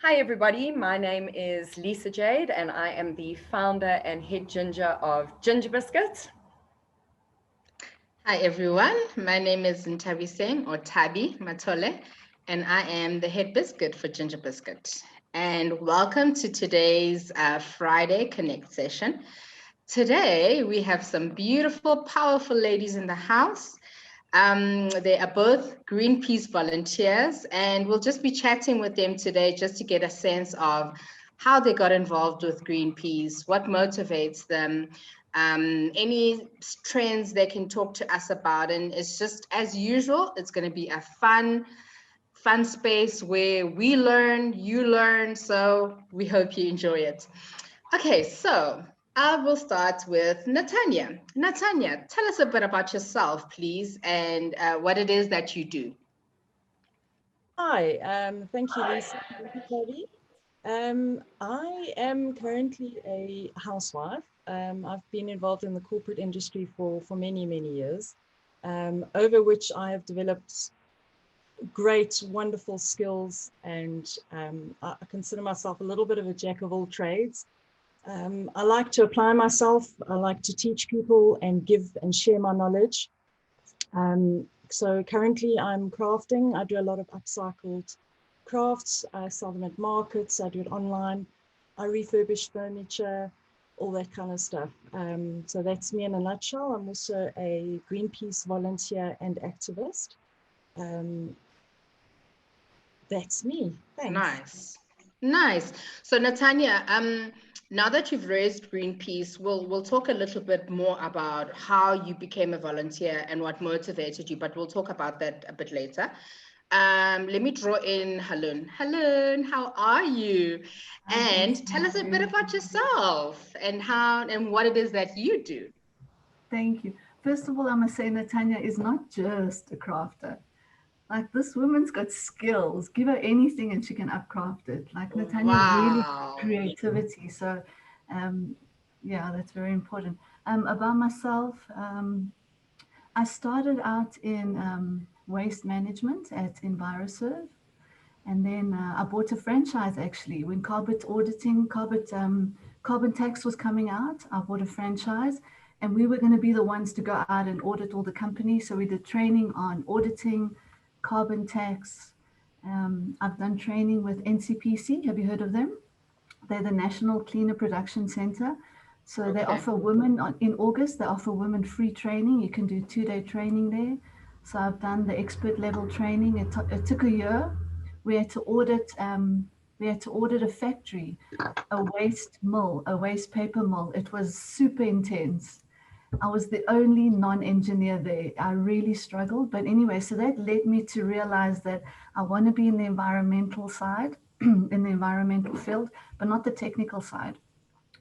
Hi everybody, my name is 𝘸𝘰𝘳𝘭𝘥 and I am the founder and head ginger of GingerBiscuit. Hi everyone, my name is 𝘠𝘰𝘳𝘭𝘥 or Tabby Matole, and I am the head biscuit for GingerBiscuit. And welcome to today's Friday Connect session. Today we have some beautiful, powerful ladies in the house. They are both Greenpeace volunteers, and we'll just be chatting with them today just to get a sense of how they got involved with Greenpeace, what motivates them, any trends they can talk to us about. And it's just, as usual, it's going to be a fun space where we learn, you learn. So we hope you enjoy it. Okay, so I will start with Natanya. Natanya, tell us a bit about yourself, please, and what it is that you do. Hi, thank you, Lisa. Thank you, Toby. I am currently a housewife. I've been involved in the corporate industry for many, many years, over which I have developed great, wonderful skills, and I consider myself a little bit of a jack of all trades. I like to apply myself. I like to teach people and give and share my knowledge. So currently I'm crafting. I do a lot of upcycled crafts. I sell them at markets. I do it online. I refurbish furniture, all that kind of stuff. So that's me in a nutshell. I'm also a Greenpeace volunteer and activist. That's me. Thanks. Nice. Nice. So Natanya, now that you've raised Greenpeace, we'll talk a little bit more about how you became a volunteer and what motivated you, but we'll talk about that a bit later. Let me draw in Halun. Halun, how are you? And tell us a bit about yourself and how and what it is that you do. Thank you. First of all, I must say Natanya is not just a crafter. Like, this woman's got skills. Give her anything and she can upcraft it. Like, Natanya really creativity. So, yeah, that's very important. About myself, I started out in waste management at 𝘠𝘰𝘳𝘭𝘥. And then I bought a franchise actually. When carbon tax was coming out, I bought a franchise. And we were going to be the ones to go out and audit all the companies. So we did training on auditing, carbon tax. I've done training with NCPC. Have you heard of them? They're the National Cleaner Production Center. So they offer women, in August, they offer women free training. You can do 2-day training there. So I've done the expert level training. It took a year. We had to audit a factory, a waste mill, a waste paper mill. It was super intense. I was the only non-engineer there. I really struggled. But anyway, so that led me to realize that I want to be in the environmental side, in the environmental field, but not the technical side.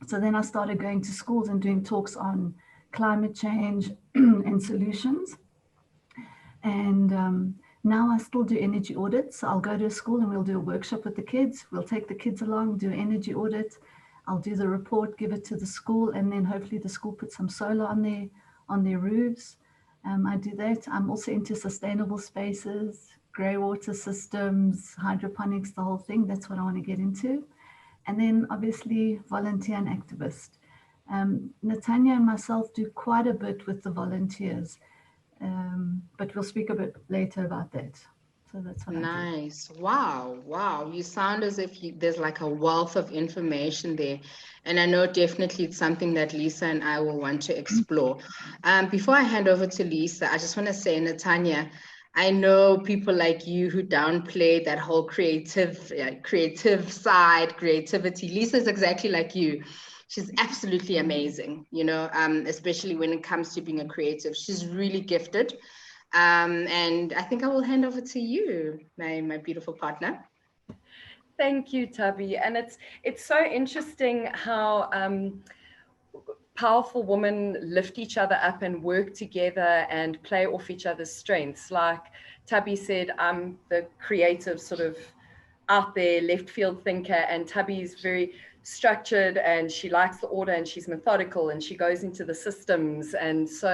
So then I started going to schools and doing talks on climate change and solutions. And now I still do energy audits. So I'll go to a school and we'll do a workshop with the kids. We'll take the kids along, do an energy audit. I'll do the report, give it to the school, and then hopefully the school puts some solar on their roofs. I do that. I'm also into sustainable spaces, grey water systems, hydroponics, the whole thing. That's what I want to get into. And then obviously volunteer and activist. Natanya and myself do quite a bit with the volunteers, but we'll speak a bit later about that. So that's what I do. Nice. Wow. Wow. You sound as if there's like a wealth of information there. And I know definitely it's something that Lisa and I will want to explore. Before I hand over to Lisa, I just want to say, Natanya, I know people like you who downplay that whole creative side, creativity. Lisa is exactly like you. She's absolutely amazing, you know, especially when it comes to being a creative. She's really gifted. And I think I will hand over to you, my beautiful partner. Thank you, Tabby. And it's so interesting how powerful women lift each other up and work together and play off each other's strengths. Like Tabby said, I'm the creative sort of out there left field thinker, and Tabby's very structured, and she likes the order, and she's methodical, and she goes into the systems. And so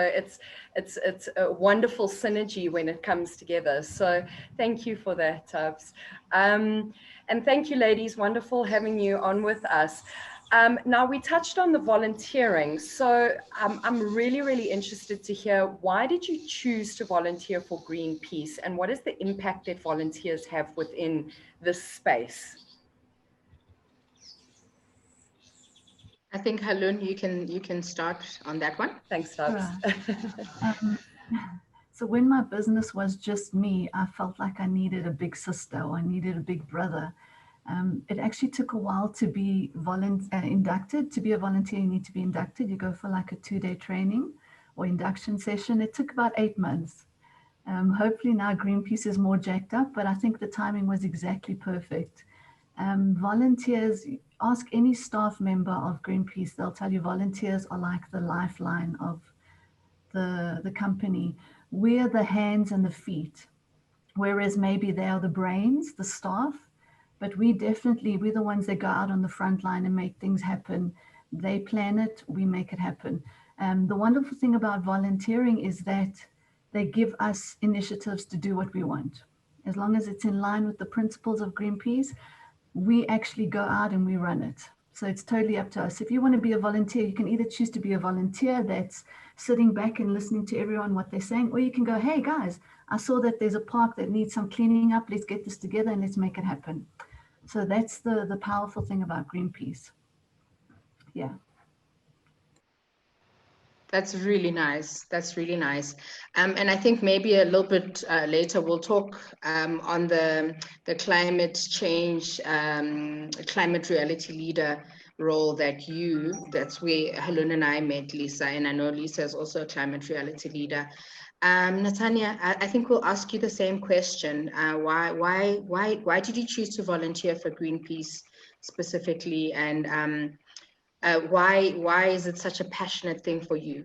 it's a wonderful synergy when it comes together. So thank you for that, Tubbs. And thank you, ladies. Wonderful having you on with us. Now, we touched on the volunteering. So I'm really, really interested to hear, why did you choose to volunteer for Greenpeace, and what is the impact that volunteers have within this space? I think, Halun, you can start on that one. Thanks, Tubbs. So when my business was just me, I felt like I needed a big sister, or I needed a big brother. It actually took a while to be inducted. To be a volunteer, you need to be inducted. You go for like a 2-day training or induction session. It took about 8 months. Hopefully now Greenpeace is more jacked up, but I think the timing was exactly perfect. Volunteers, ask any staff member of Greenpeace, they'll tell you volunteers are like the lifeline of the company. We're the hands and the feet, whereas maybe they are the brains, the staff, but we're the ones that go out on the front line and make things happen. They plan it, we make it happen. The wonderful thing about volunteering is that they give us initiatives to do what we want. As long as it's in line with the principles of Greenpeace, we actually go out and we run it. So it's totally up to us. If you want to be a volunteer, you can either choose to be a volunteer that's sitting back and listening to everyone what they're saying, or you can go, hey guys, I saw that there's a park that needs some cleaning up. Let's get this together and let's make it happen. So that's the powerful thing about Greenpeace. Yeah. That's really nice. That's really nice. And I think maybe a little bit later we'll talk on the climate change, climate reality leader role that's where Helen and I met, Lisa, and I know Lisa is also a climate reality leader. Natanya, I think we'll ask you the same question. Why did you choose to volunteer for Greenpeace specifically, and why is it such a passionate thing for you?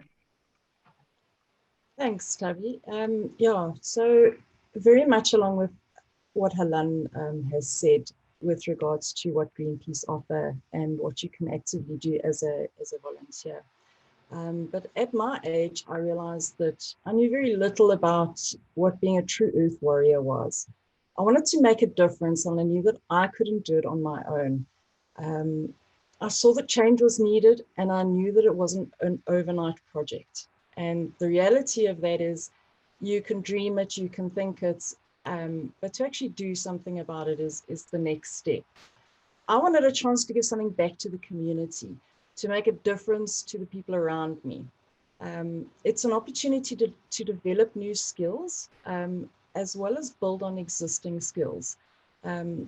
Thanks, Tavi. Yeah, so very much along with what Halan has said with regards to what Greenpeace offer and what you can actively do as a volunteer. But at my age, I realized that I knew very little about what being a true earth warrior was. I wanted to make a difference, and I knew that I couldn't do it on my own. I saw that change was needed, and I knew that it wasn't an overnight project. And the reality of that is, you can dream it, you can think it, but to actually do something about it is the next step. I wanted a chance to give something back to the community, to make a difference to the people around me. It's an opportunity to develop new skills, as well as build on existing skills.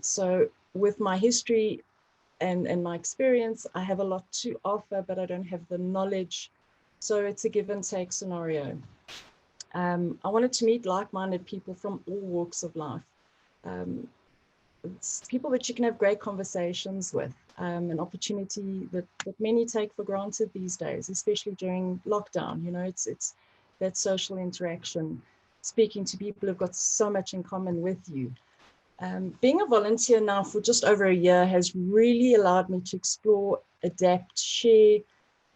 So with my history and my experience, I have a lot to offer, but I don't have the knowledge. So it's a give and take scenario. I wanted to meet like-minded people from all walks of life. It's people that you can have great conversations with, an opportunity that many take for granted these days, especially during lockdown. You know, it's that social interaction, speaking to people who've got so much in common with you. Being a volunteer now for just over a year has really allowed me to explore, adapt, share,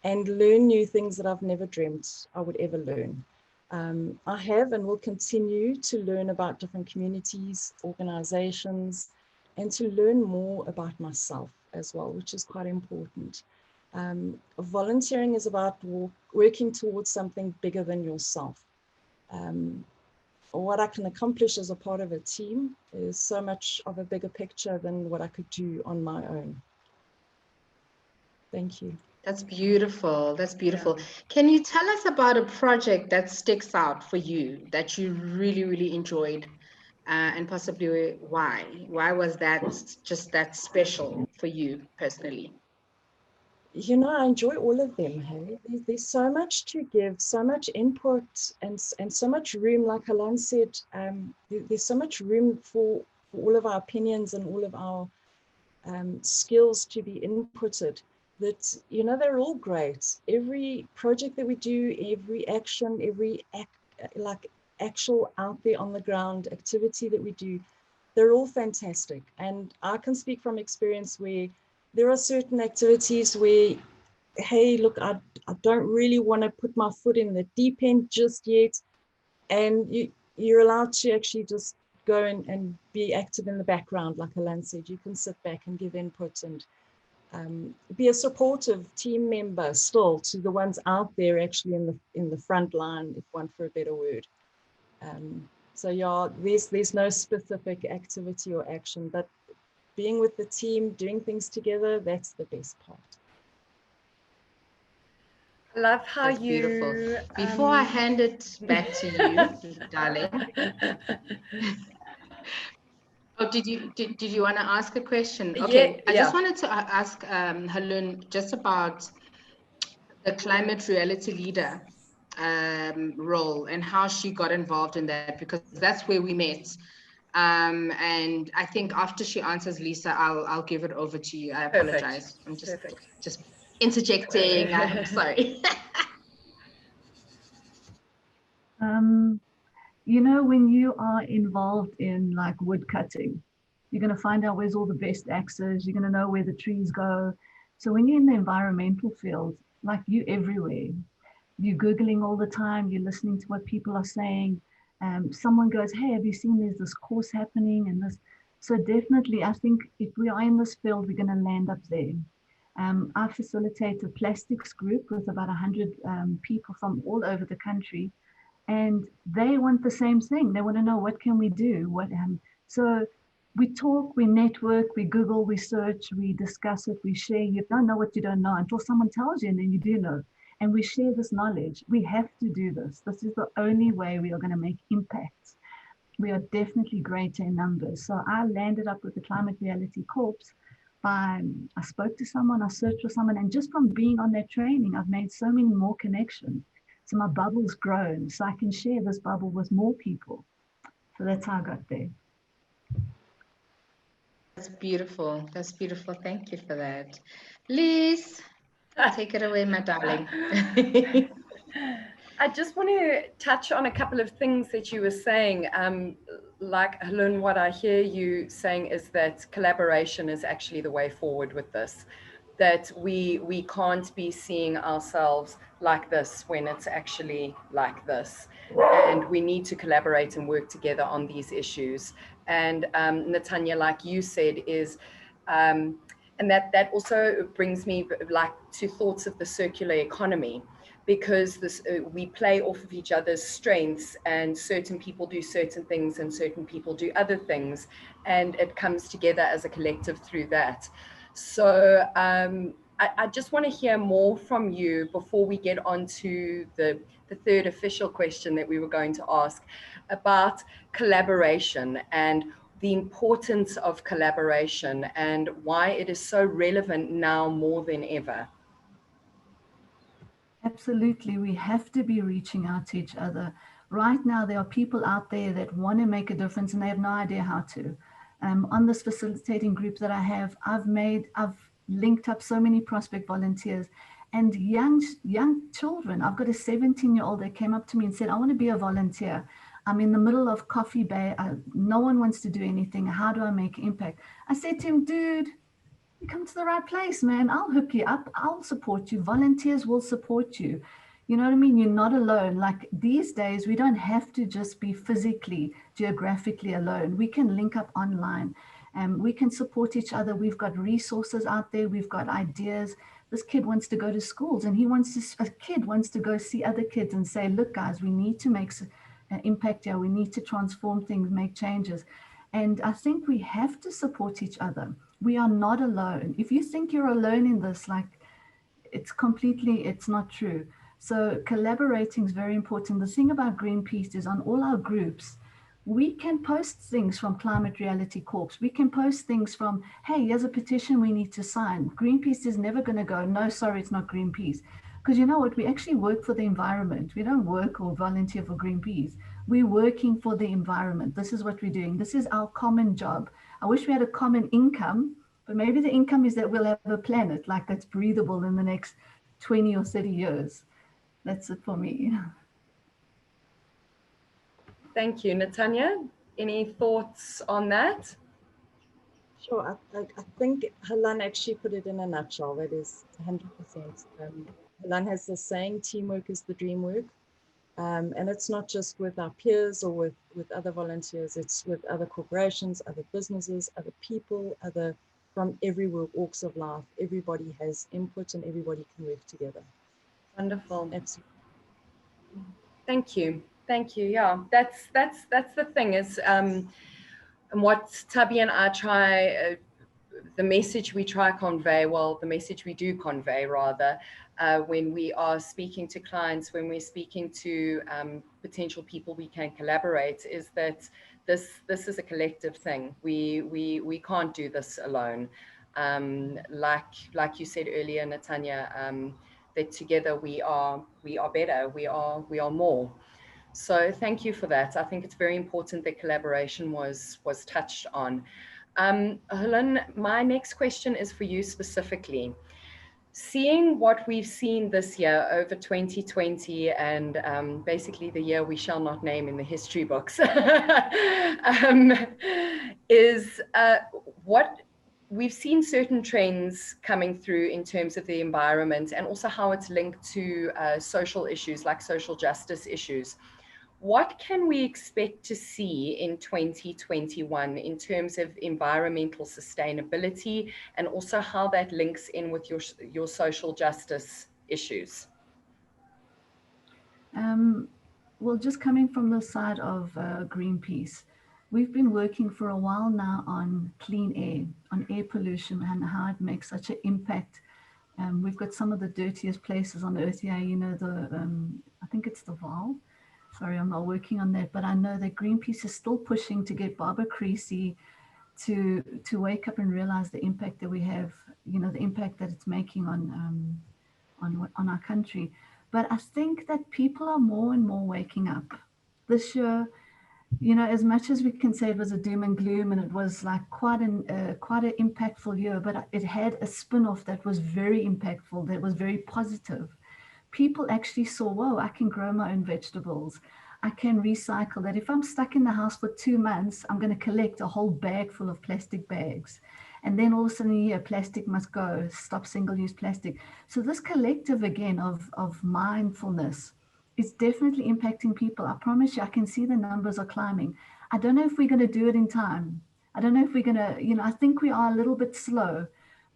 and learn new things that I've never dreamt I would ever learn. I have and will continue to learn about different communities, organizations, and to learn more about myself as well, which is quite important. Volunteering is about working towards something bigger than yourself. What I can accomplish as a part of a team is so much of a bigger picture than what I could do on my own. Thank you. That's beautiful. That's beautiful. Yeah. Can you tell us about a project that sticks out for you, that you really, really enjoyed, and possibly why? Why was that just that special for you personally? You know, I enjoy all of them. Hey, there's so much to give, so much input, and so much room. Like Halan said, there's so much room for all of our opinions and all of our skills to be inputted. That, you know, they're all great. Every project that we do, every action, every actual out there on the ground activity that we do, they're all fantastic. And I can speak from experience where there are certain activities where, hey, look, I don't really want to put my foot in the deep end just yet. And you're allowed to actually just go and be active in the background, like Alan said. You can sit back and give input and be a supportive team member still to the ones out there actually in the front line, if one for a better word. So yeah, there's no specific activity or action, but being with the team, doing things together, that's the best part. I love how That's you... beautiful. Before I hand it back to you, darling. Oh, did you want to ask a question? Okay, Yeah, I just wanted to ask 𝘺𝘰𝘳 just about the climate reality leader role and how she got involved in that, because that's where we met. And I think after she answers Lisa, I'll give it over to you. I apologize. I'm just interjecting. I'm sorry. You know, when you are involved in like wood cutting, you're going to find out where's all the best axes. You're going to know where the trees go. So when you're in the environmental field, like you everywhere, you're Googling all the time, you're listening to what people are saying. Someone goes, hey, have you seen there's this course happening and this? So definitely, I think if we are in this field, we're going to land up there. I facilitate a plastics group with about 100 people from all over the country. And they want the same thing. They want to know, what can we do? So we talk, we network, we Google, we search, we discuss it, we share. You don't know what you don't know until someone tells you, and then you do know. And we share this knowledge. We have to do this. This is the only way we are going to make impacts. We are definitely greater in numbers. So I landed up with the Climate Reality Corps I spoke to someone, I searched for someone, and just from being on that training, I've made so many more connections. So my bubble's grown, so I can share this bubble with more people. So that's how I got there. That's beautiful. That's beautiful. Thank you for that. Liz, take it away, my darling. I just want to touch on a couple of things that you were saying. Like 𝘺𝘰𝘳, what I hear you saying is that collaboration is actually the way forward with this. That we can't be seeing ourselves like this when it's actually like this. And we need to collaborate and work together on these issues. And 𝘺𝘰𝘳, like you said, is, and that also brings me like to thoughts of the circular economy, because this, we play off of each other's strengths, and certain people do certain things and certain people do other things, and it comes together as a collective through that. So I just want to hear more from you before we get on to the third official question that we were going to ask about collaboration and the importance of collaboration and why it is so relevant now more than ever. Absolutely, we have to be reaching out to each other. Right now, there are people out there that want to make a difference and they have no idea how to. On this facilitating group that I have, I've linked up so many prospect volunteers and young children. I've got a 17-year-old that came up to me and said, I want to be a volunteer. I'm in the middle of Coffee Bay. No one wants to do anything. How do I make impact? I said to him, dude, you come to the right place, man. I'll hook you up. I'll support you. Volunteers will support you. You know what I mean? You're not alone. Like these days, we don't have to just be physically, geographically alone. We can link up online and we can support each other. We've got resources out there. We've got ideas. This kid wants to go to schools and a kid wants to go see other kids and say, look, guys, we need to make an impact here. We need to transform things, make changes. And I think we have to support each other. We are not alone. If you think you're alone in this, like it's not true. So collaborating is very important. The thing about Greenpeace is on all our groups, we can post things from Climate Reality Corps. We can post things from, hey, here's a petition we need to sign. Greenpeace is never going to go, no, sorry, it's not Greenpeace. Because you know what? We actually work for the environment. We don't work or volunteer for Greenpeace. We're working for the environment. This is what we're doing. This is our common job. I wish we had a common income, but maybe the income is that we'll have a planet like that's breathable in the next 20 or 30 years. That's it for me. Thank you. 𝘺𝘰𝘳, any thoughts on that? Sure. I think 𝘺𝘴 actually put it in a nutshell. That is 100%. 𝘺𝘴 has the saying, teamwork is the dream work. And it's not just with our peers or with other volunteers, it's with other corporations, other businesses, other people, from every walks of life. Everybody has input and everybody can work together. Wonderful. Absolutely. Thank you. Thank you. Yeah, that's the thing is, and what 𝘺𝘴 and I try, the message we try convey, well, the message we do convey rather, when we are speaking to clients, when we're speaking to potential people we can collaborate, is that this is a collective thing. We can't do this alone. Like you said earlier, Natanya, that together we are better. We are more. So thank you for that. I think it's very important that collaboration was touched on. 𝘺𝘴, my next question is for you specifically. Seeing what we've seen this year over 2020 and basically the year we shall not name in the history books, is what we've seen certain trends coming through in terms of the environment and also how it's linked to social issues like social justice issues. What can we expect to see in 2021 in terms of environmental sustainability and also how that links in with your social justice issues? Well, just coming from the side of Greenpeace, we've been working for a while now on clean air, on air pollution and how it makes such an impact. We've got some of the dirtiest places on earth here, you know, I think it's the 𝘤𝘰𝘳𝘭𝘥. Sorry, I'm not working on that, but I know that Greenpeace is still pushing to get 𝘠𝘰𝘳𝘭𝘥 to wake up and realize the impact that we have, you know, the impact that it's making on our country. But I think that people are more and more waking up. This year, you know, as much as we can say it was a doom and gloom and it was like quite an impactful year, but it had a spin-off that was very impactful, that was very positive. People actually saw, whoa, I can grow my own vegetables. I can recycle that. If I'm stuck in the house for 2 months, I'm going to collect a whole bag full of plastic bags. And then all of a sudden, yeah, plastic must go, stop single-use plastic. So this collective, again, of mindfulness is definitely impacting people. I promise you, I can see the numbers are climbing. I don't know if we're going to do it in time. I don't know if we're going to, you know, I think we are a little bit slow.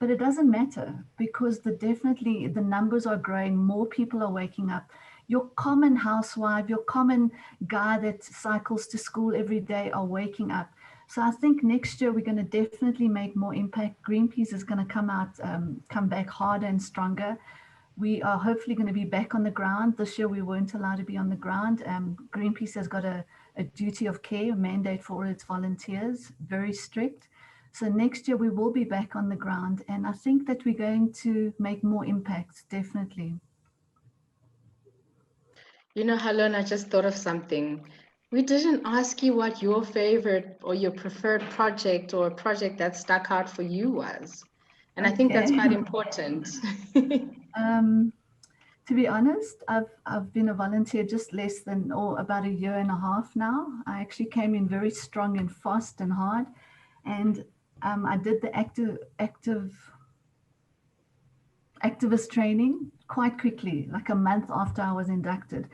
But it doesn't matter because definitely the numbers are growing. More people are waking up. Your common housewife, your common guy that cycles to school every day are waking up. So I think next year we're going to definitely make more impact. Greenpeace is going to come back harder and stronger. We are hopefully going to be back on the ground. This year we weren't allowed to be on the ground. Greenpeace has got a duty of care, a mandate for all its volunteers, very strict. So next year we will be back on the ground, and I think that we're going to make more impact, definitely. You know, 𝘺𝘴, I just thought of something. We didn't ask you what your favorite or your preferred project or a project that stuck out for you was. And I think that's quite important. To be honest, I've been a volunteer just less than, or about 1.5 years now. I actually came in very strong and fast and hard. And I did the activist training quite quickly, like a month after I was inducted.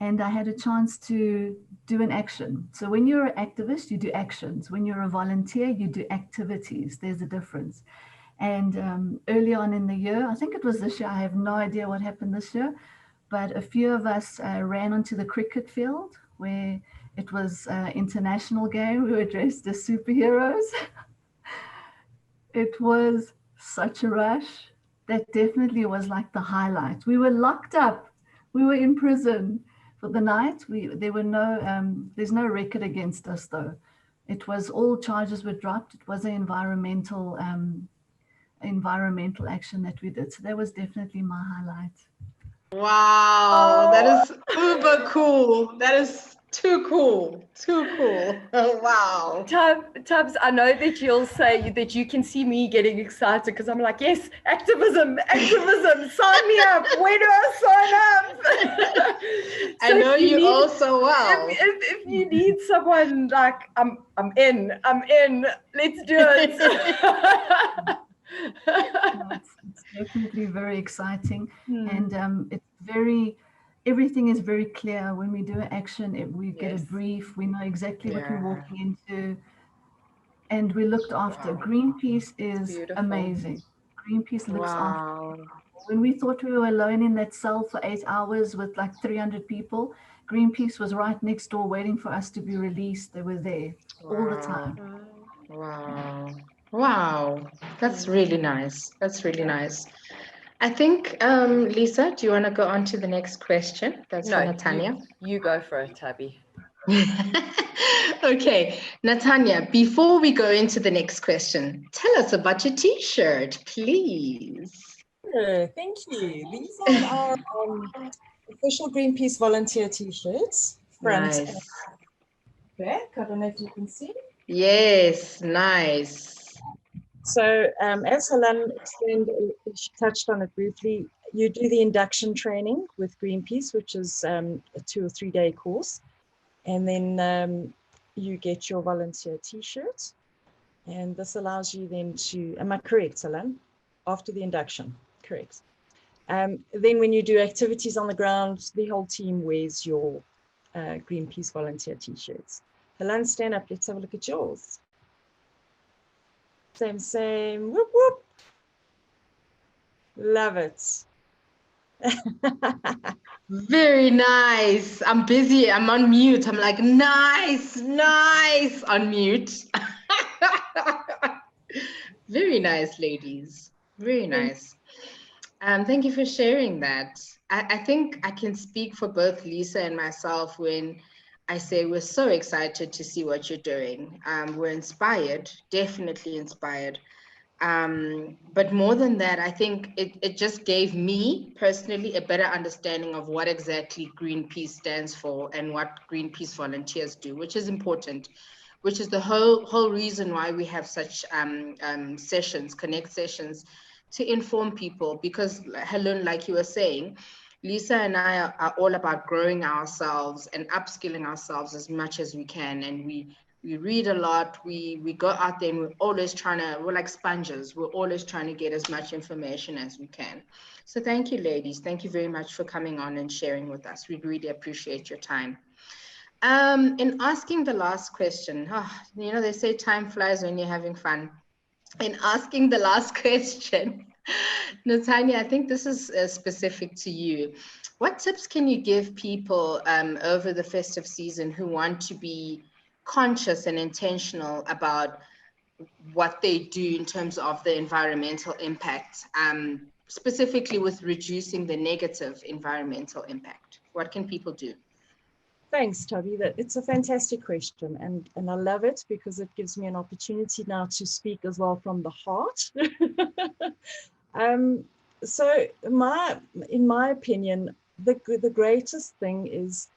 And I had a chance to do an action. So when you're an activist, you do actions. When you're a volunteer, you do activities. There's a difference. And early on in the year, I think it was this year, I have no idea what happened this year, but a few of us ran onto the cricket field where it was an international game. We were dressed as superheroes. It was such a rush. That definitely was like the highlight. We were locked up. We were in prison for the night. There's no record against us though. It was all charges were dropped. It was an environmental action that we did. So that was definitely my highlight. Wow, that is uber cool. That is Too cool. Too cool. Oh, wow. Tubbs, I know that you'll say that you can see me getting excited because I'm like, yes, activism, sign me up. Where do I sign up? I know you all so well. If you need someone, like, I'm in. Let's do it. It's definitely very exciting, and everything is very clear. When we do an action, we get a brief, we know exactly what we're walking into, and we're looked after. Greenpeace is amazing. Greenpeace looks after. When we thought we were alone in that cell for 8 hours with like 300 people, Greenpeace was right next door waiting for us to be released. They were there all the time. Wow. That's really nice. That's really nice. I think, Lisa, do you want to go on to the next question? That's from Natanya. You go for it, Tabby. Okay, Natanya, before we go into the next question, tell us about your t-shirt, please. Sure, thank you. These are our official Greenpeace volunteer t-shirts. Front and back. I don't know if you can see. Yes, nice. So as Helen explained, she touched on it briefly, you do the induction training with Greenpeace, which is a 2 or 3 day course. And then you get your volunteer t-shirt. And this allows you then to, am I correct, Helen? After the induction, correct. Then when you do activities on the ground, the whole team wears your Greenpeace volunteer t-shirts. Helen, stand up, let's have a look at yours. Same, whoop, whoop. Love it. Very nice. I'm busy, I'm on mute. I'm like, nice, on mute. Very nice, ladies. Very nice. Thank you for sharing that. I think I can speak for both Lisa and myself when I say we're so excited to see what you're doing. We're inspired, definitely inspired. But more than that, I think it just gave me personally a better understanding of what exactly Greenpeace stands for and what Greenpeace volunteers do, which is important, which is the whole reason why we have such sessions, connect sessions, to inform people. Because Helen, like you were saying, Lisa and I are all about growing ourselves and upskilling ourselves as much as we can. And we read a lot, we go out there and we're like sponges. We're always trying to get as much information as we can. So thank you, ladies. Thank you very much for coming on and sharing with us. We really appreciate your time. In asking the last question, you know, they say time flies when you're having fun. In asking the last question, Natanya, I think this is specific to you. What tips can you give people over the festive season who want to be conscious and intentional about what they do in terms of the environmental impact, specifically with reducing the negative environmental impact? What can people do? Thanks, Tabby. It's a fantastic question, and I love it because it gives me an opportunity now to speak as well from the heart. So in my opinion, the greatest thing is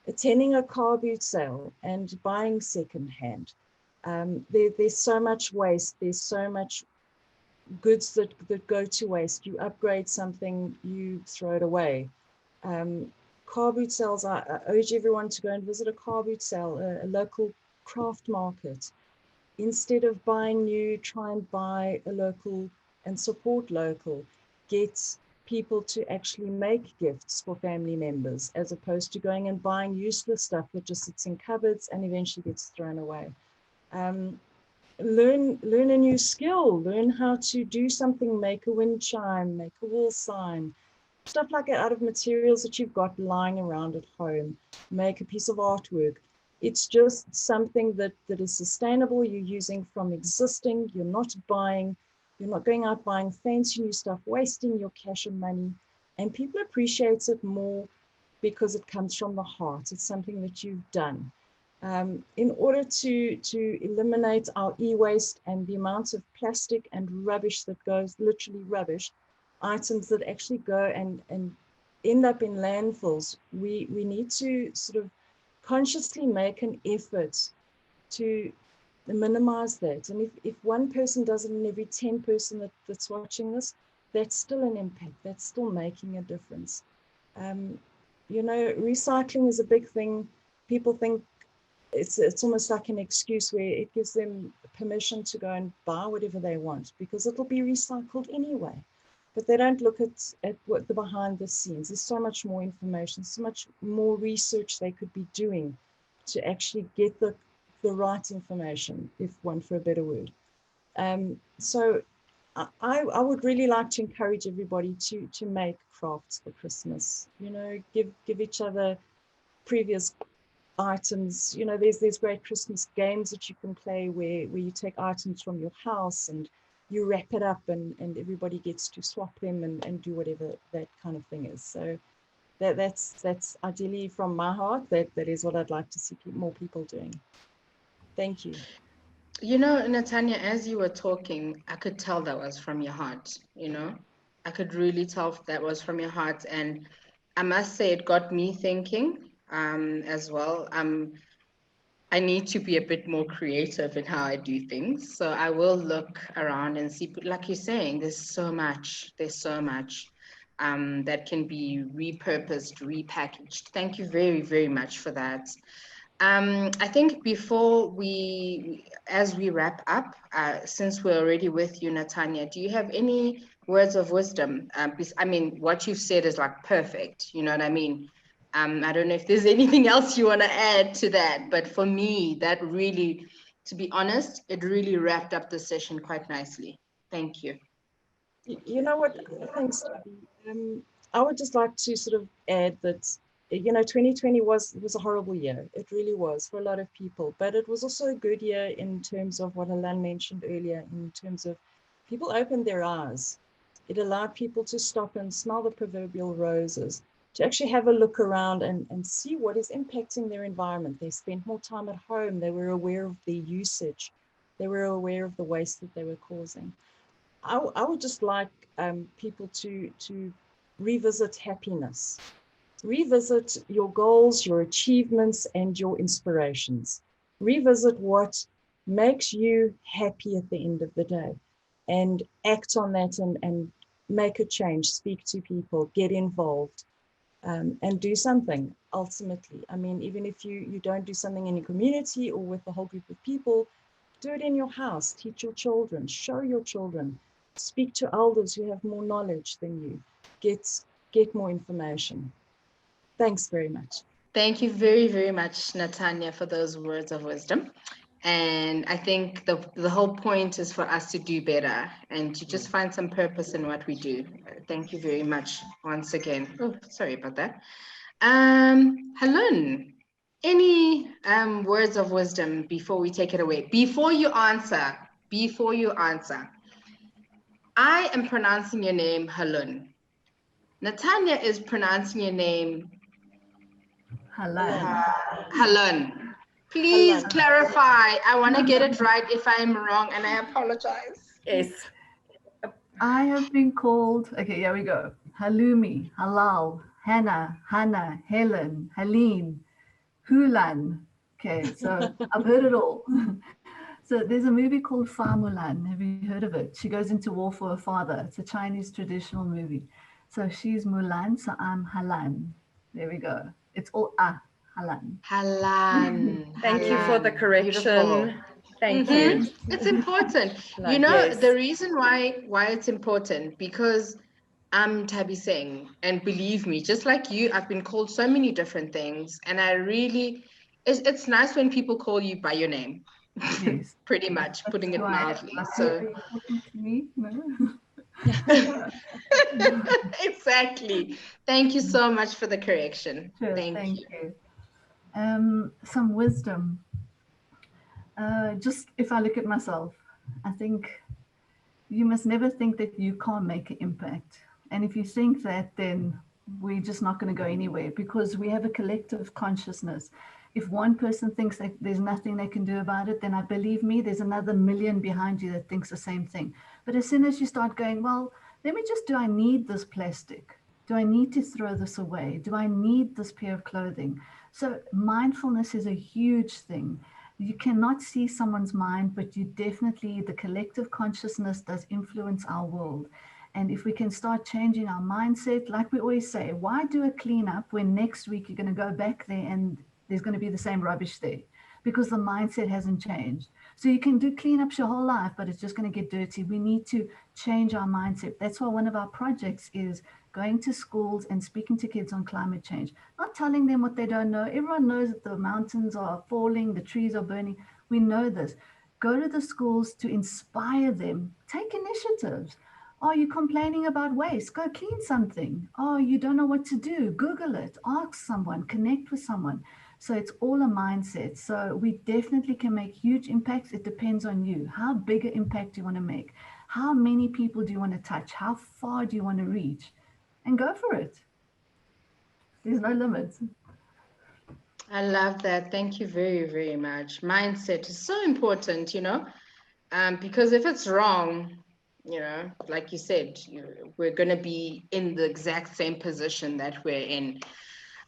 attending a car boot sale and buying secondhand. There's so much waste. There's so much goods that go to waste. You upgrade something, you throw it away. Car boot sales, I urge everyone to go and visit a car boot sale, a local craft market. Instead of buying new, try and buy a local and support local. Get people to actually make gifts for family members, as opposed to going and buying useless stuff that just sits in cupboards and eventually gets thrown away. Learn a new skill, learn how to do something, make a wind chime, make a wall sign, stuff like that out of materials that you've got lying around at home. Make a piece of artwork. It's just something that is sustainable. You're using from existing. You're not going out buying fancy new stuff, wasting your cash and money. And people appreciate it more because it comes from the heart. It's something that you've done. In order to eliminate our e-waste and the amount of plastic and rubbish that goes, literally rubbish, items that actually go and end up in landfills, we need to sort of consciously make an effort to minimize that. And if one person does it in every 10 person that's watching this, that's still an impact. That's still making a difference. You know, recycling is a big thing. People think it's almost like an excuse where it gives them permission to go and buy whatever they want because it'll be recycled anyway. But they don't look at what the behind the scenes. There's so much more information, so much more research they could be doing to actually get the right information, if one for a better word. So I would really like to encourage everybody to make crafts for Christmas. You know, give each other previous items. You know, there's great Christmas games that you can play where you take items from your house and you wrap it up and everybody gets to swap them and do whatever that kind of thing is. So that's ideally from my heart, that is what I'd like to see more people doing. Thank you. You know, Natanya, as you were talking, I could tell that was from your heart, you know? I could really tell that was from your heart. And I must say it got me thinking as well. I need to be a bit more creative in how I do things. So I will look around and see, but like you're saying, there's so much that can be repurposed, repackaged. Thank you very, very much for that. I think before as we wrap up, since we're already with you, Natanya, do you have any words of wisdom? I mean, what you've said is like perfect, you know what I mean? I don't know if there's anything else you want to add to that, but for me, that really, to be honest, it really wrapped up the session quite nicely. Thank you. You know what? Thanks, Debbie. I would just like to sort of add that, you know, 2020 was a horrible year. It really was for a lot of people, but it was also a good year in terms of what Alan mentioned earlier, in terms of people opened their eyes. It allowed people to stop and smell the proverbial roses, to actually have a look around and see what is impacting their environment. They spent more time at home. They were aware of their usage. They were aware of the waste that they were causing. I would just like people to revisit happiness. Revisit your goals, your achievements, and your inspirations. Revisit what makes you happy at the end of the day and act on that and make a change, speak to people, get involved, and do something ultimately. I mean, even if you don't do something in your community or with a whole group of people, do it in your house, teach your children, show your children, speak to elders who have more knowledge than you, get more information. Thanks very much. Thank you very, very much, Natanya, for those words of wisdom. And I think the whole point is for us to do better and to just find some purpose in what we do. Thank you very much once again. Oh, sorry about that. Halun, any words of wisdom before we take it away? Before you answer, I am pronouncing your name Halun. Natanya is pronouncing your name Halun. Please clarify. I want to get it right if I am wrong, and I apologize. Yes. I have been called, okay, here we go. Halloumi, Halal, Hannah, Hannah, Helen, Helene, Hulan. Okay, so I've heard it all. So there's a movie called Fa Mulan. Have you heard of it? She goes into war for her father. It's a Chinese traditional movie. So she's Mulan, so I'm Halan. There we go. It's all Halan. Halan. Thank you for the correction. Beautiful. Thank you. It's important. Like, you know, yes. The reason why it's important, because I'm Tabby Singh, and believe me, just like you, I've been called so many different things, and I really, it's nice when people call you by your name. Yes. Pretty much, putting it mildly. So to me, no. Exactly. Thank you so much for the correction. Sure, thank you. Some wisdom. Just if I look at myself, I think you must never think that you can't make an impact. And if you think that, then we're just not going to go anywhere, because we have a collective consciousness. If one person thinks that there's nothing they can do about it, then I believe me, there's another million behind you that thinks the same thing. But as soon as you start going, well, do I need this plastic? Do I need to throw this away? Do I need this pair of clothing? So mindfulness is a huge thing. You cannot see someone's mind, but you definitely, the collective consciousness does influence our world. And if we can start changing our mindset, like we always say, why do a cleanup when next week you're going to go back there and there's going to be the same rubbish there? Because the mindset hasn't changed. So you can do cleanups your whole life, but it's just going to get dirty. We need to change our mindset. That's why one of our projects is going to schools and speaking to kids on climate change, not telling them what they don't know. Everyone knows that the mountains are falling, the trees are burning. We know this. Go to the schools to inspire them. Take initiatives. Oh, you're complaining about waste. Go clean something. Oh, you don't know what to do. Google it. Ask someone. Connect with someone. So it's all a mindset. So we definitely can make huge impacts. It depends on you. How big an impact do you want to make? How many people do you want to touch? How far do you want to reach? And go for it. There's no limits. I love that. Thank you very, very much. Mindset is so important, because if it's wrong, like you said, we're going to be in the exact same position that we're in.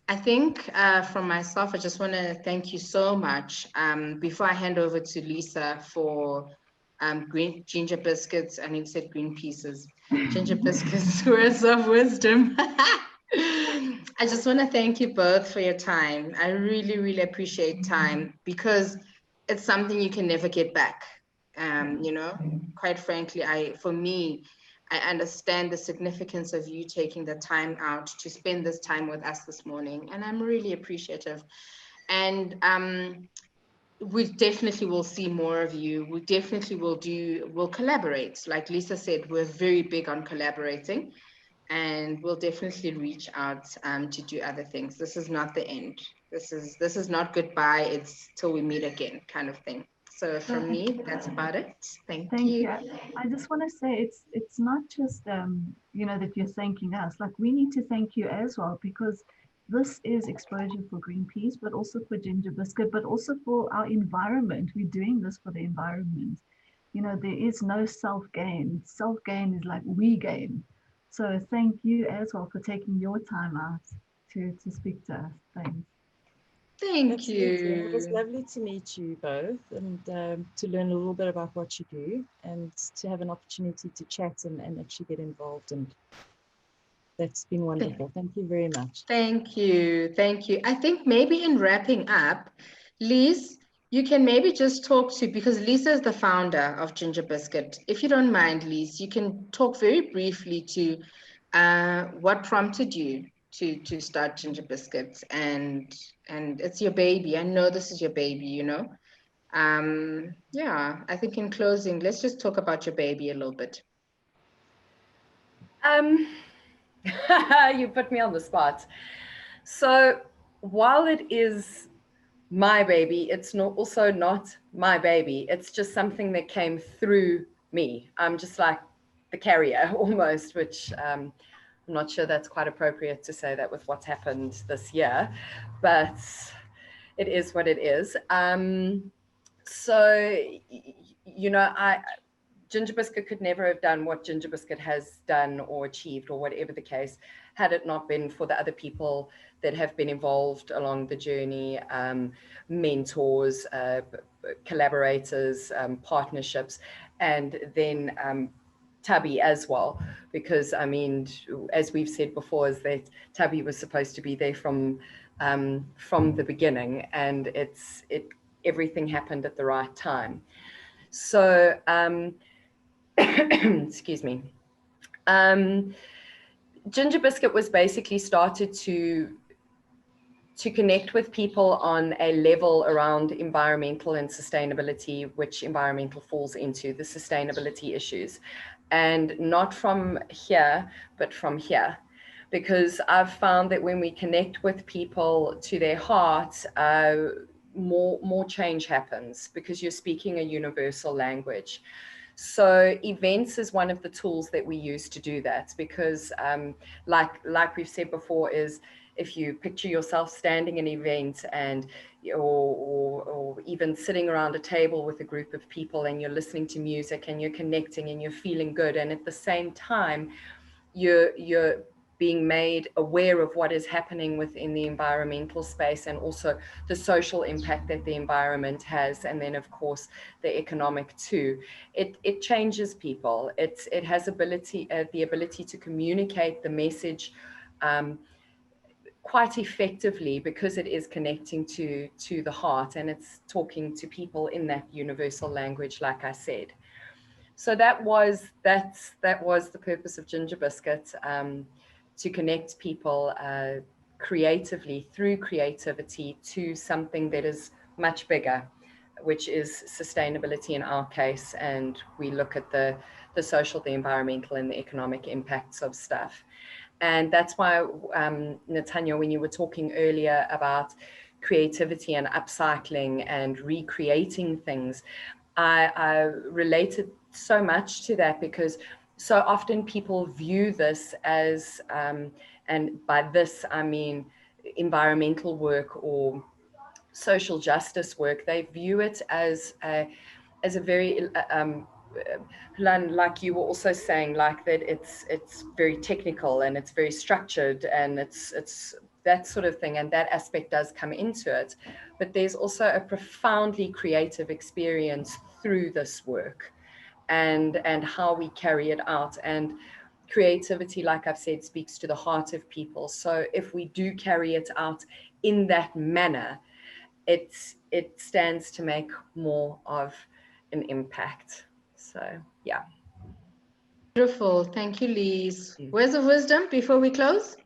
I think from myself, I just want to thank you so much. Before I hand over to Lisa for ginger biscuits, and you said Greenpeace's ginger biscuits, words of wisdom. I just want to thank you both for your time. I really, really appreciate time because it's something you can never get back. Quite frankly, for me, I understand the significance of you taking the time out to spend this time with us this morning, and I'm really appreciative. And we definitely will see more of you. We definitely we'll collaborate. Like Lisa said, we're very big on collaborating, and we'll definitely reach out to do other things. This is not the end. This is not goodbye. It's till we meet again, kind of thing. So from me, that's about it. Thank you. I just want to say it's not just that you're thanking us. Like, we need to thank you as well, because this is exposure for Greenpeace, but also for GingerBiscuit, but also for our environment. We're doing this for the environment. There is no self-gain. Self-gain is like we gain. So thank you as well for taking your time out to speak to us. Thanks. Thank you. It was lovely to meet you both and to learn a little bit about what you do and to have an opportunity to chat and actually get involved. And that's been wonderful. Thank you very much. Thank you. Thank you. I think maybe in wrapping up, Lise, you can maybe just talk to, because Lisa is the founder of GingerBiscuit. If you don't mind, Lise, you can talk very briefly to what prompted you to start GingerBiscuit, and it's your baby. I know this is your baby, Yeah, I think in closing, let's just talk about your baby a little bit. You put me on the spot. So while it is my baby, it's also not my baby. It's just something that came through me. I'm just like the carrier almost, which I'm not sure that's quite appropriate to say that with what's happened this year, but it is what it is. GingerBiscuit could never have done what GingerBiscuit has done or achieved, or whatever the case, had it not been for the other people that have been involved along the journey, mentors, collaborators, partnerships, and then 𝘺𝘰 as well, because I mean, as we've said before, is that 𝘺𝘰 was supposed to be there from the beginning, and everything happened at the right time. So excuse me. GingerBiscuit was basically started to connect with people on a level around environmental and sustainability, which environmental falls into the sustainability issues, and not from here, but from here. Because I've found that when we connect with people to their heart, more change happens, because you're speaking a universal language. So events is one of the tools that we use to do that, because like we've said before, is if you picture yourself standing in an event and or even sitting around a table with a group of people, and you're listening to music and you're connecting and you're feeling good, and at the same time you're being made aware of what is happening within the environmental space, and also the social impact that the environment has, and then of course the economic too. It changes people. It has the ability to communicate the message quite effectively, because it is connecting to the heart, and it's talking to people in that universal language, like I said. So that was the purpose of GingerBiscuit, to connect people creatively, through creativity, to something that is much bigger, which is sustainability in our case. And we look at the social, the environmental, and the economic impacts of stuff. And that's why, 𝘠𝘰𝘳𝘭, when you were talking earlier about creativity and upcycling and recreating things, I related so much to that, because so often people view this as, and by this I mean environmental work or social justice work, they view it as a very, like you were also saying, like that it's very technical and it's very structured, and it's that sort of thing, and that aspect does come into it. But there's also a profoundly creative experience through this work, and how we carry it out. And creativity, like I've said, speaks to the heart of people. So if we do carry it out in that manner, it stands to make more of an impact. So yeah. Beautiful. Thank you, Lise. Words of wisdom before we close?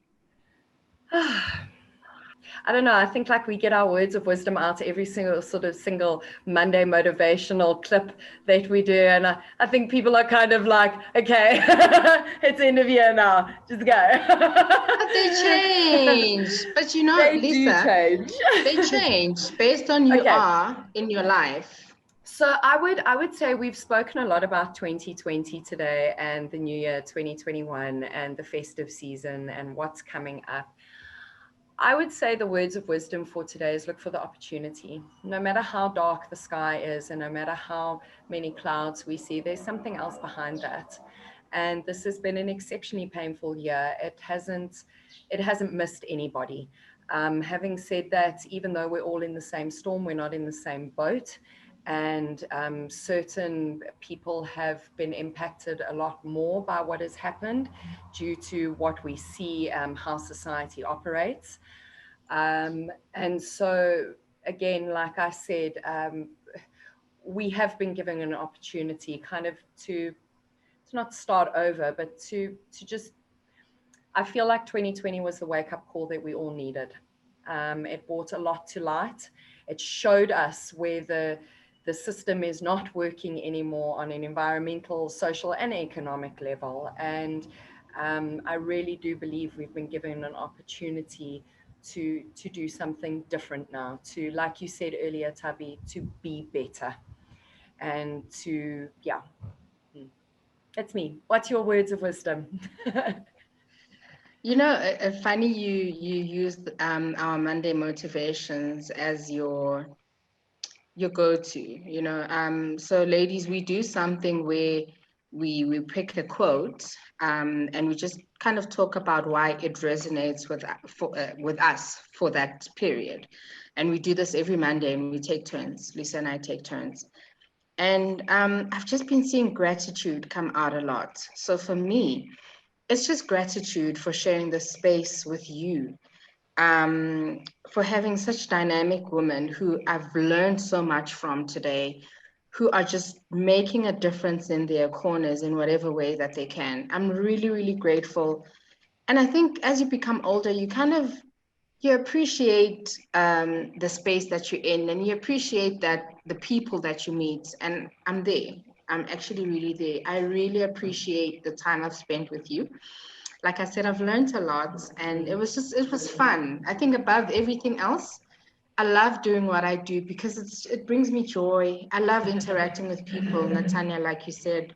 I don't know. I think like we get our words of wisdom out every single Monday motivational clip that we do. And I think people are kind of like, okay, it's end of year now, just go. But they change. But you know, they Lisa, do change. They change based on you Okay. are in your life. So I would say we've spoken a lot about 2020 today, and the new year 2021, and the festive season and what's coming up. I would say the words of wisdom for today is look for the opportunity. No matter how dark the sky is, and no matter how many clouds we see, there's something else behind that. And this has been an exceptionally painful year. It hasn't missed anybody. Having said that, even though we're all in the same storm, we're not in the same boat. And certain people have been impacted a lot more by what has happened due to what we see, how society operates. And so, again, like I said, we have been given an opportunity kind of to not start over, but to just, I feel like 2020 was the wake-up call that we all needed. It brought a lot to light. It showed us where the system is not working anymore on an environmental, social, and economic level. And I really do believe we've been given an opportunity to do something different now, to, like you said earlier, Tabby, to be better. And to, yeah, that's me. What's your words of wisdom? You know, funny you used our Monday motivations as your go-to, you know. So ladies, we do something where we pick a quote and we just kind of talk about why it resonates with us for that period. And we do this every Monday, and we take turns. Lisa and I take turns. And I've just been seeing gratitude come out a lot. So for me, it's just gratitude for sharing the space with you. For having such dynamic women who I've learned so much from today, who are just making a difference in their corners in whatever way that they can. I'm really, really grateful. And I think as you become older, you appreciate the space that you're in, and you appreciate that the people that you meet. And I'm there. I'm actually really there. I really appreciate the time I've spent with you. Like I said, I've learned a lot, and it was fun. I think above everything else, I love doing what I do because it brings me joy. I love interacting with people, 𝘠𝘰𝘭𝘆, like you said.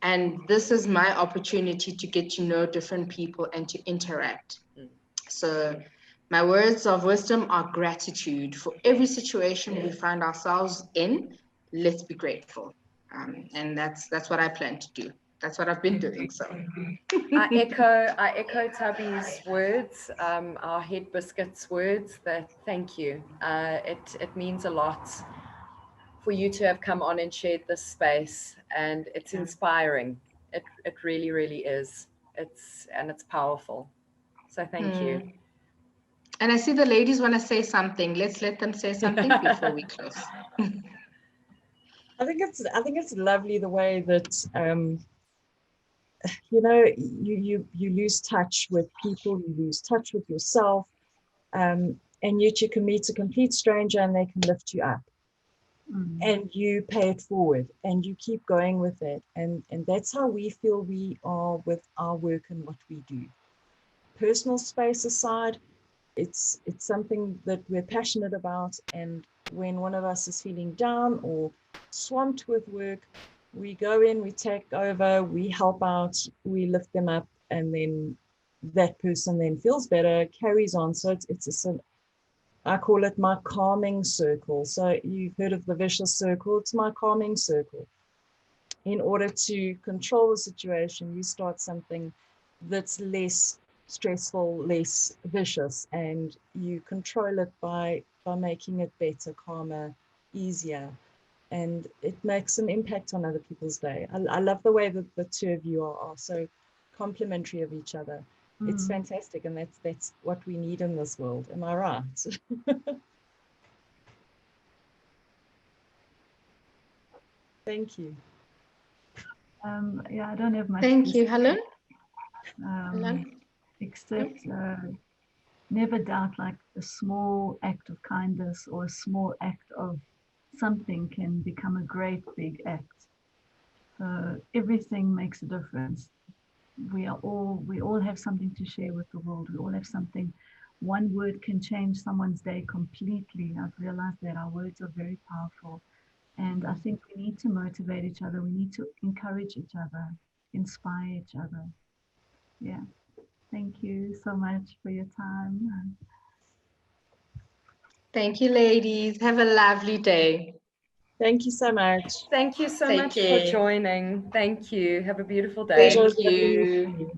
And this is my opportunity to get to know different people and to interact. So my words of wisdom are gratitude for every situation we find ourselves in. Let's be grateful. And that's what I plan to do. That's what I've been doing. So I echo Tabby's words, our 𝘺𝘵𝘵𝘵's words, that thank you. It means a lot for you to have come on and shared this space, and it's inspiring. It really, really is. It's powerful. So thank you. And I see the ladies want to say something. Let's let them say something before we close. I think it's lovely the way that you know, you lose touch with people, you lose touch with yourself, and yet you can meet a complete stranger and they can lift you up. And you pay it forward and you keep going with it. And that's how we feel we are with our work and what we do. Personal space aside, it's something that we're passionate about. And when one of us is feeling down or swamped with work, we go in, we take over, we help out, we lift them up, and then that person then feels better, carries on. So I call it my calming circle. So you've heard of the vicious circle. It's my calming circle. In order to control the situation, you start something that's less stressful, less vicious, and you control it by making it better, calmer, easier. And it makes an impact on other people's day. I love the way that the two of you are so complimentary of each other. It's fantastic, and that's what we need in this world. Am I right? Thank you. Yeah, I don't have much. Thank you, Helen. Except never doubt, like a small act of kindness or a small act of something can become a great big act. So everything makes a difference. We all have something to share with the world. We all have something. One word can change someone's day completely. I've realized that our words are very powerful. And I think we need to motivate each other. We need to encourage each other, inspire each other. Yeah. Thank you so much for your time. Thank you, ladies. Have a lovely day. Thank you so much. Thank you so Take much care. for joining. Thank you. Have a beautiful day. Thank you.